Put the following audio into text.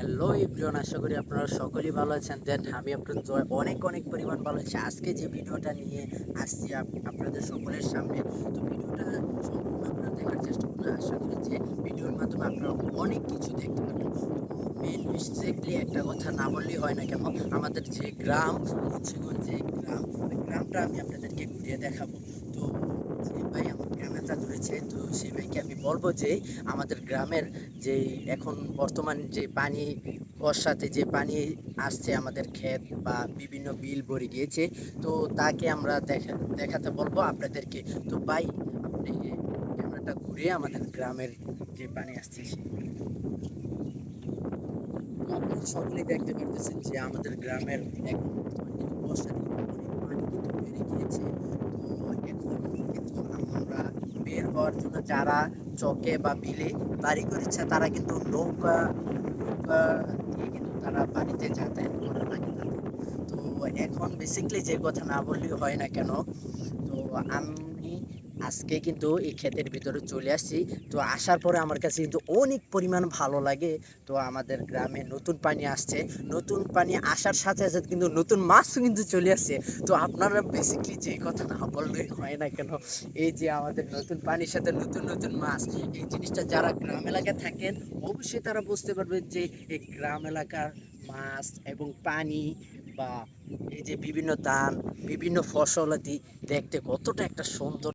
Hello everyone, আশা করি আপনারা সকলেই ভালো আছেন। দেন আমি আপনার জয় অনেক অনেক পরিমাণ ভালো আছি। আজকে যে ভিডিওটা নিয়ে আসছি আপনাদের সকলের সামনে, তো ভিডিওটা সম্পূর্ণ আপনারা দেখার চেষ্টা করুন। আশা করি যে ভিডিওর মাধ্যমে আপনারা অনেক কিছু দেখতে পারবেন। মেন মিস্টেকলি একটা কথা না বললেই হয় না কেন, আমাদের যে গ্রাম মুন্সিগঞ্জ, যে গ্রাম, ওই গ্রামটা আমি আপনাদেরকে ঘুরিয়ে দেখাবো। তো যে ভাই আমার ক্যামেরাটা ধরেছে, তো সেই ভাইকে আমি বলবো যে আমাদের গ্রামের যে এখন বর্তমান যে পানি, বর্ষাতে যে পানি আসছে আমাদের ক্ষেত বা বিভিন্ন বিল ভরে গিয়েছে, তো তাকে আমরা দেখাতে বলবো আপনাদেরকে। তো ভাই, আপনি ক্যামেরাটা ঘুরিয়ে আমাদের গ্রামের যে পানি আসছে তো আপনারা সকলেই দেখতে পারতেছেন যে আমাদের গ্রামের এখন বর্তমানে কিন্তু বর্ষার দিনে অনেক পানি কিন্তু বেড়ে গিয়েছে। তো এখন কিন্তু আমরা বের হওয়ার জন্য যারা চকে বা বিলে বাড়ি করেছে তারা কিন্তু নৌকা নৌকা দিয়ে কিন্তু তারা বাড়িতে যাতায়াত করা লাগে তাদের। তো এখন বেসিকলি যে কথা না বললেই হয় না কেন, তো আমি আজকে কিন্তু এই ক্ষেতের ভিতরে চলে আসছি। তো আসার পরে আমার কাছে কিন্তু অনেক পরিমাণ ভালো লাগে। তো আমাদের গ্রামে নতুন পানি আসছে, নতুন পানি আসার সাথে সাথে কিন্তু নতুন মাছও কিন্তু চলে আসছে। তো আপনারা বেসিকলি যে কথা না বললেই হয় না কেন, এই যে আমাদের নতুন পানির সাথে নতুন নতুন মাছ, এই জিনিসটা যারা গ্রাম এলাকায় থাকেন অবশ্যই তারা বুঝতে পারবে যে এই গ্রাম এলাকার মাছ এবং পানি বা এই যে বিভিন্ন ধান, বিভিন্ন ফসলাদি দেখতে কতটা একটা সুন্দর।